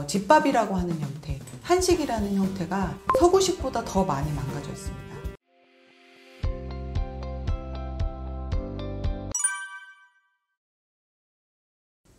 집밥이라고 하는 형태, 한식이라는 형태가 서구식보다 더 많이 망가져 있습니다.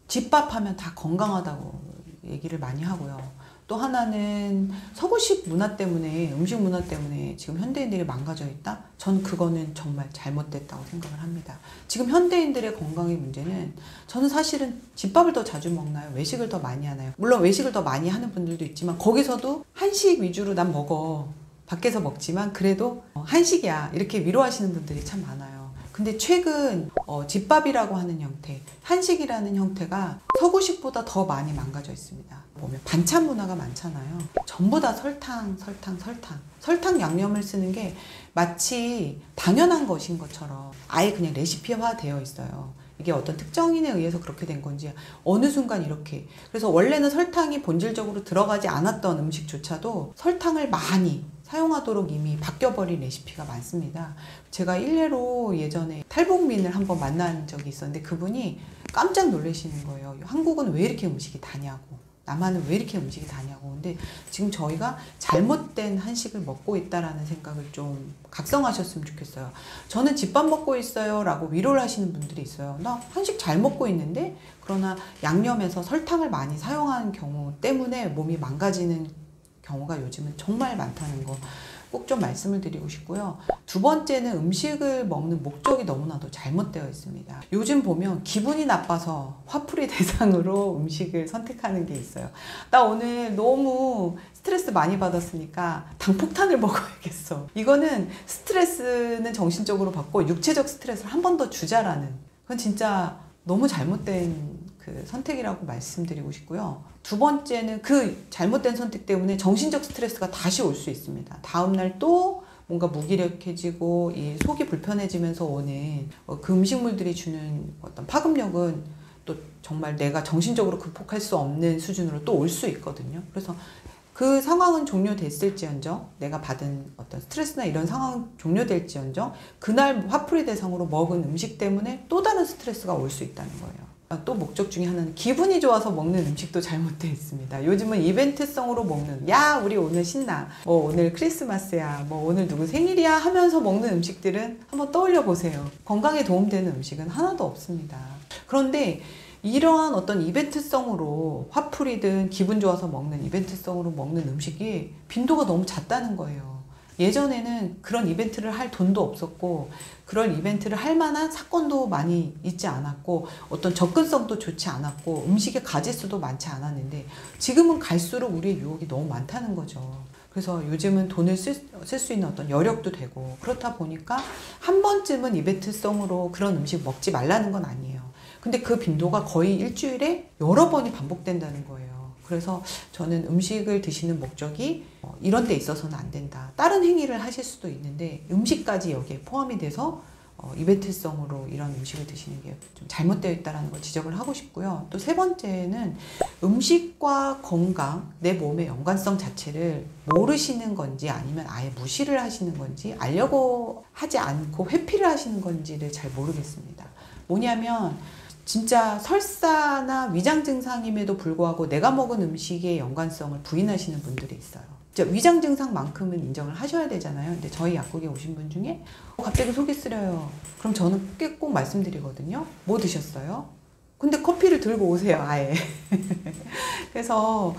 집밥하면 다 건강하다고 얘기를 많이 하고요. 또 하나는 서구식 문화 때문에, 음식 문화 때문에 지금 현대인들이 망가져 있다? 전 그거는 정말 잘못됐다고 생각을 합니다. 지금 현대인들의 건강의 문제는, 저는 사실은 집밥을 더 자주 먹나요? 외식을 더 많이 하나요? 물론 외식을 더 많이 하는 분들도 있지만 거기서도 한식 위주로 난 먹어, 밖에서 먹지만 그래도 한식이야, 이렇게 위로하시는 분들이 참 많아요. 근데 최근 집밥이라고 하는 형태, 한식이라는 형태가 서구식보다 더 많이 망가져 있습니다. 보면 반찬 문화가 많잖아요. 전부 다 설탕 양념을 쓰는 게 마치 당연한 것인 것처럼 아예 그냥 레시피화 되어 있어요. 이게 어떤 특정인에 의해서 그렇게 된 건지 어느 순간 이렇게, 그래서 원래는 설탕이 본질적으로 들어가지 않았던 음식조차도 설탕을 많이 사용하도록 이미 바뀌어버린 레시피가 많습니다. 제가 일례로 예전에 탈북민을 한번 만난 적이 있었는데 그분이 깜짝 놀라시는 거예요. 한국은 왜 이렇게 음식이 다냐고, 남한은 왜 이렇게 음식이 다냐고. 근데 지금 저희가 잘못된 한식을 먹고 있다라는 생각을 좀 각성하셨으면 좋겠어요. 저는 집밥 먹고 있어요 라고 위로를 하시는 분들이 있어요. 나 한식 잘 먹고 있는데, 그러나 양념에서 설탕을 많이 사용하는 경우 때문에 몸이 망가지는 경우가 요즘은 정말 많다는 거 꼭 좀 말씀을 드리고 싶고요. 두 번째는 음식을 먹는 목적이 너무나도 잘못되어 있습니다. 요즘 보면 기분이 나빠서 화풀이 대상으로 음식을 선택하는 게 있어요. 나 오늘 너무 스트레스 많이 받았으니까 당폭탄을 먹어야겠어. 이거는 스트레스는 정신적으로 받고 육체적 스트레스를 한 번 더 주자라는, 그건 진짜 너무 잘못된 그 선택이라고 말씀드리고 싶고요. 두 번째는 그 잘못된 선택 때문에 정신적 스트레스가 다시 올 수 있습니다. 다음날 또 뭔가 무기력해지고 이 속이 불편해지면서 오는 그 음식물들이 주는 어떤 파급력은 또 정말 내가 정신적으로 극복할 수 없는 수준으로 또 올 수 있거든요. 그래서 그 상황은 종료됐을지언정, 내가 받은 어떤 스트레스나 이런 상황은 종료될지언정 그날 화풀이 대상으로 먹은 음식 때문에 또 다른 스트레스가 올 수 있다는 거예요. 또 목적 중에 하나는 기분이 좋아서 먹는 음식도 잘못되어 있습니다. 요즘은 이벤트성으로 먹는, 야 우리 오늘 신나, 뭐 오늘 크리스마스야, 뭐 오늘 누구 생일이야 하면서 먹는 음식들은 한번 떠올려 보세요. 건강에 도움되는 음식은 하나도 없습니다. 그런데 이러한 어떤 이벤트성으로, 화풀이든 기분 좋아서 먹는 이벤트성으로 먹는 음식이 빈도가 너무 잦다는 거예요. 예전에는 그런 이벤트를 할 돈도 없었고 그런 이벤트를 할 만한 사건도 많이 있지 않았고 어떤 접근성도 좋지 않았고 음식의 가짓수도 많지 않았는데 지금은 갈수록 우리의 유혹이 너무 많다는 거죠. 그래서 요즘은 돈을 쓸 수 있는 어떤 여력도 되고, 그렇다 보니까 한 번쯤은 이벤트성으로 그런 음식 먹지 말라는 건 아니에요. 근데 그 빈도가 거의 일주일에 여러 번이 반복된다는 거예요. 그래서 저는 음식을 드시는 목적이 이런 데 있어서는 안 된다. 다른 행위를 하실 수도 있는데 음식까지 여기에 포함이 돼서 이벤트성으로 이런 음식을 드시는 게 좀 잘못되어 있다는 걸 지적을 하고 싶고요. 또 세 번째는 음식과 건강, 내 몸의 연관성 자체를 모르시는 건지 아니면 아예 무시를 하시는 건지, 알려고 하지 않고 회피를 하시는 건지를 잘 모르겠습니다. 뭐냐면 진짜 설사나 위장 증상임에도 불구하고 내가 먹은 음식의 연관성을 부인하시는 분들이 있어요. 위장 증상만큼은 인정을 하셔야 되잖아요. 근데 저희 약국에 오신 분 중에 갑자기 속이 쓰려요. 그럼 저는 꼭 말씀드리거든요. 뭐 드셨어요? 근데 커피를 들고 오세요, 아예. 그래서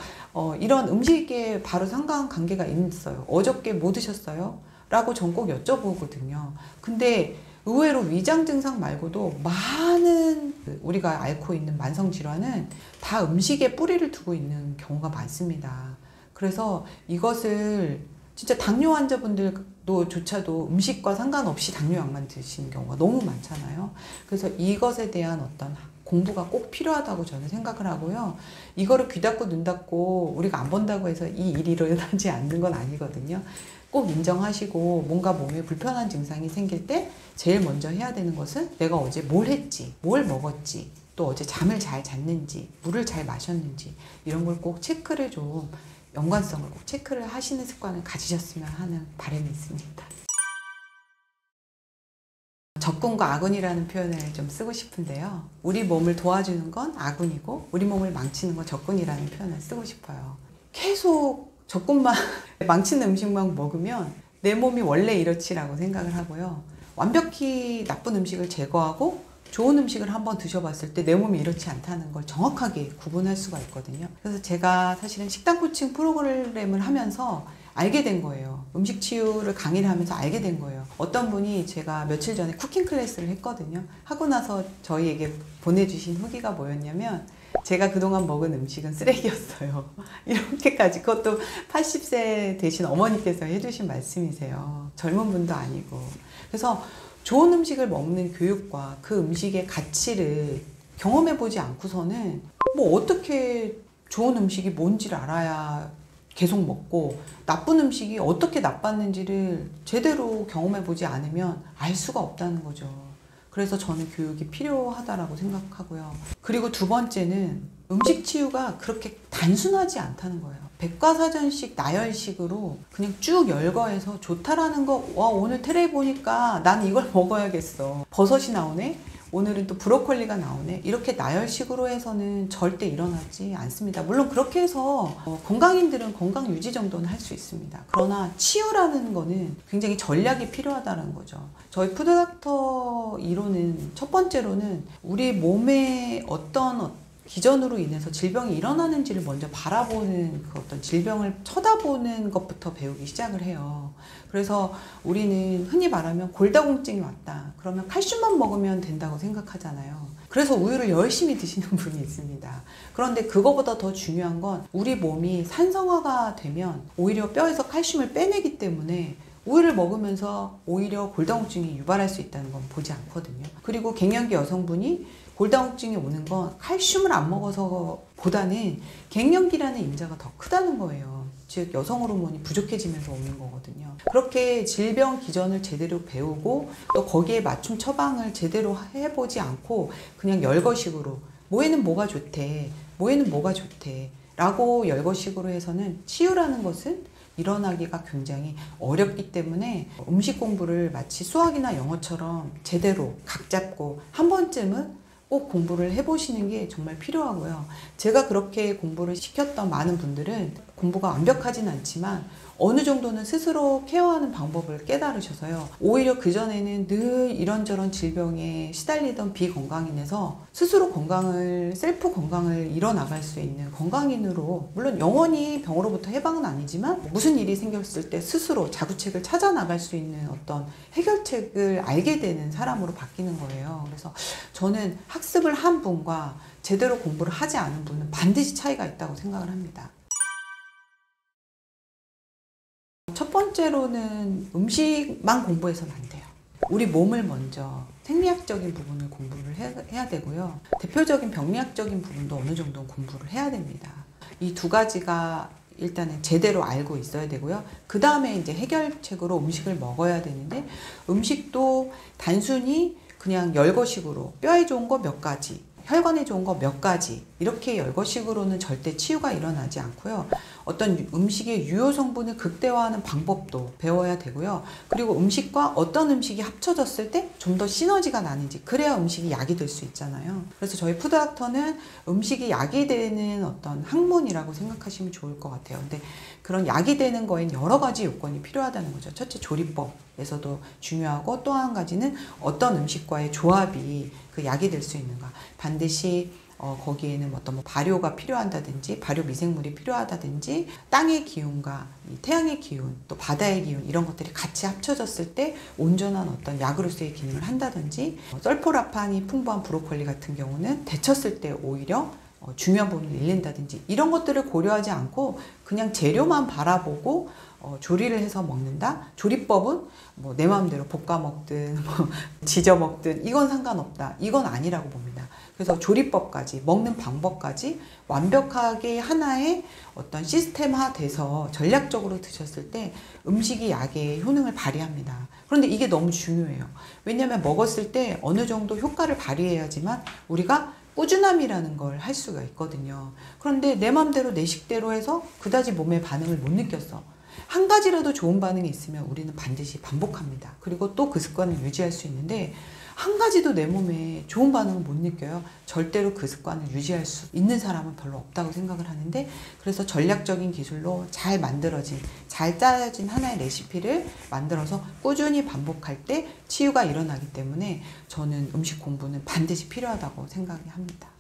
이런 음식에 바로 상관관계가 있어요. 어저께 뭐 드셨어요? 라고 전 꼭 여쭤보거든요. 근데 의외로 위장 증상 말고도 많은 우리가 앓고 있는 만성 질환은 다 음식에 뿌리를 두고 있는 경우가 많습니다. 그래서 이것을 진짜 당뇨 환자분들도 조차도 음식과 상관없이 당뇨약만 드시는 경우가 너무 많잖아요. 그래서 이것에 대한 어떤 공부가 꼭 필요하다고 저는 생각을 하고요. 이거를 귀 닫고 눈 닫고 우리가 안 본다고 해서 이 일이 일어나지 않는 건 아니거든요. 꼭 인정하시고, 뭔가 몸에 불편한 증상이 생길 때 제일 먼저 해야 되는 것은 내가 어제 뭘 했지, 뭘 먹었지, 또 어제 잠을 잘 잤는지, 물을 잘 마셨는지, 이런 걸 꼭 체크를 좀, 연관성을 꼭 체크를 하시는 습관을 가지셨으면 하는 바람이 있습니다. 적극 나쁜과 아군이라는 표현을 좀 쓰고 싶은데요. 우리 몸을 도와주는 건 아군이고 우리 몸을 망치는 건 적군이라는 표현을 쓰고 싶어요. 계속 적군만 망치는 음식만 먹으면 내 몸이 원래 이렇지라고 생각을 하고요. 완벽히 나쁜 음식을 제거하고 좋은 음식을 한번 드셔봤을 때 내 몸이 이렇지 않다는 걸 정확하게 구분할 수가 있거든요. 그래서 제가 사실은 식단 코칭 프로그램을 하면서 알게 된 거예요. 음식 치유를 강의를 하면서 알게 된 거예요. 어떤 분이 제가 며칠 전에 쿠킹 클래스를 했거든요. 하고 나서 저희에게 보내주신 후기가 뭐였냐면 제가 그동안 먹은 음식은 쓰레기였어요. 이렇게까지, 그것도 80세 되신 어머니께서 해주신 말씀이세요. 젊은 분도 아니고. 그래서 좋은 음식을 먹는 교육과 그 음식의 가치를 경험해보지 않고서는 뭐 어떻게 좋은 음식이 뭔지를 알아야 계속 먹고 나쁜 음식이 어떻게 나빴는지를 제대로 경험해보지 않으면 알 수가 없다는 거죠. 그래서 저는 교육이 필요하다라고 생각하고요. 그리고 두 번째는 음식 치유가 그렇게 단순하지 않다는 거예요. 백과사전식 나열식으로 그냥 쭉 열거해서 좋다라는 거, 와, 오늘 테레비 보니까 난 이걸 먹어야겠어. 버섯이 나오네? 오늘은 또 브로콜리가 나오네. 이렇게 나열식으로 해서는 절대 일어나지 않습니다. 물론 그렇게 해서 건강인들은 건강 유지 정도는 할 수 있습니다. 그러나 치유라는 거는 굉장히 전략이 필요하다는 거죠. 저희 푸드닥터 이론은 첫 번째로는 우리 몸에 어떤 기전으로 인해서 질병이 일어나는지를 먼저 바라보는 그 어떤 질병을 쳐다보는 것부터 배우기 시작을 해요. 그래서 우리는 흔히 말하면 골다공증이 왔다. 그러면 칼슘만 먹으면 된다고 생각하잖아요. 그래서 우유를 열심히 드시는 분이 있습니다. 그런데 그거보다 더 중요한 건 우리 몸이 산성화가 되면 오히려 뼈에서 칼슘을 빼내기 때문에 우유를 먹으면서 오히려 골다공증이 유발할 수 있다는 건 보지 않거든요. 그리고 갱년기 여성분이 골다공증이 오는 건 칼슘을 안 먹어서 보다는 갱년기라는 임자가 더 크다는 거예요. 즉 여성 호르몬이 부족해지면서 오는 거거든요. 그렇게 질병 기전을 제대로 배우고 또 거기에 맞춤 처방을 제대로 해보지 않고 그냥 열거식으로 뭐에는 뭐가 좋대, 뭐에는 뭐가 좋대 라고 열거식으로 해서는 치유라는 것은 일어나기가 굉장히 어렵기 때문에 음식 공부를 마치 수학이나 영어처럼 제대로 각 잡고 한 번쯤은 꼭 공부를 해보시는 게 정말 필요하고요. 제가 그렇게 공부를 시켰던 많은 분들은 공부가 완벽하진 않지만 어느 정도는 스스로 케어하는 방법을 깨달으셔서요. 오히려 그전에는 늘 이런저런 질병에 시달리던 비건강인에서 스스로 건강을, 셀프 건강을 이뤄나갈 수 있는 건강인으로, 물론 영원히 병으로부터 해방은 아니지만 무슨 일이 생겼을 때 스스로 자구책을 찾아 나갈 수 있는 어떤 해결책을 알게 되는 사람으로 바뀌는 거예요. 그래서 저는 학습을 한 분과 제대로 공부를 하지 않은 분은 반드시 차이가 있다고 생각을 합니다. 첫 번째로는 음식만 공부해서는 안 돼요. 우리 몸을 먼저 생리학적인 부분을 공부를 해야 되고요. 대표적인 병리학적인 부분도 어느 정도 공부를 해야 됩니다. 이 두 가지가 일단은 제대로 알고 있어야 되고요. 그 다음에 이제 해결책으로 음식을 먹어야 되는데, 음식도 단순히 그냥 열거식으로 뼈에 좋은 거 몇 가지, 혈관에 좋은 거 몇 가지 이렇게 열거식으로는 절대 치유가 일어나지 않고요. 어떤 음식의 유효 성분을 극대화하는 방법도 배워야 되고요. 그리고 음식과 어떤 음식이 합쳐졌을 때 좀 더 시너지가 나는지, 그래야 음식이 약이 될 수 있잖아요. 그래서 저희 푸드닥터는 음식이 약이 되는 어떤 학문이라고 생각하시면 좋을 것 같아요. 근데 그런 약이 되는 거엔 여러 가지 요건이 필요하다는 거죠. 첫째, 조리법에서도 중요하고, 또 한 가지는 어떤 음식과의 조합이 그 약이 될 수 있는가. 반드시 거기에는 어떤 발효가 필요한다든지 발효 미생물이 필요하다든지 땅의 기운과 태양의 기운, 또 바다의 기운, 이런 것들이 같이 합쳐졌을 때 온전한 어떤 약으로서의 기능을 한다든지, 설포라판이 풍부한 브로콜리 같은 경우는 데쳤을 때 오히려 중요한 부분을 잃는다든지, 이런 것들을 고려하지 않고 그냥 재료만 바라보고 조리를 해서 먹는다? 조리법은 뭐 내 마음대로 볶아 먹든 지져 먹든 이건 상관없다. 이건 아니라고 봅니다. 그래서 조리법까지, 먹는 방법까지 완벽하게 하나의 어떤 시스템화 돼서 전략적으로 드셨을 때 음식이 약의 효능을 발휘합니다. 그런데 이게 너무 중요해요. 왜냐하면 먹었을 때 어느 정도 효과를 발휘해야지만 우리가 꾸준함이라는 걸 할 수가 있거든요. 그런데 내 맘대로 내 식대로 해서 그다지 몸의 반응을 못 느꼈어. 한 가지라도 좋은 반응이 있으면 우리는 반드시 반복합니다. 그리고 또 그 습관을 유지할 수 있는데, 한 가지도 내 몸에 좋은 반응을 못 느껴요. 절대로 그 습관을 유지할 수 있는 사람은 별로 없다고 생각을 하는데, 그래서 전략적인 기술로 잘 만들어진, 잘 짜여진 하나의 레시피를 만들어서 꾸준히 반복할 때 치유가 일어나기 때문에 저는 음식 공부는 반드시 필요하다고 생각합니다.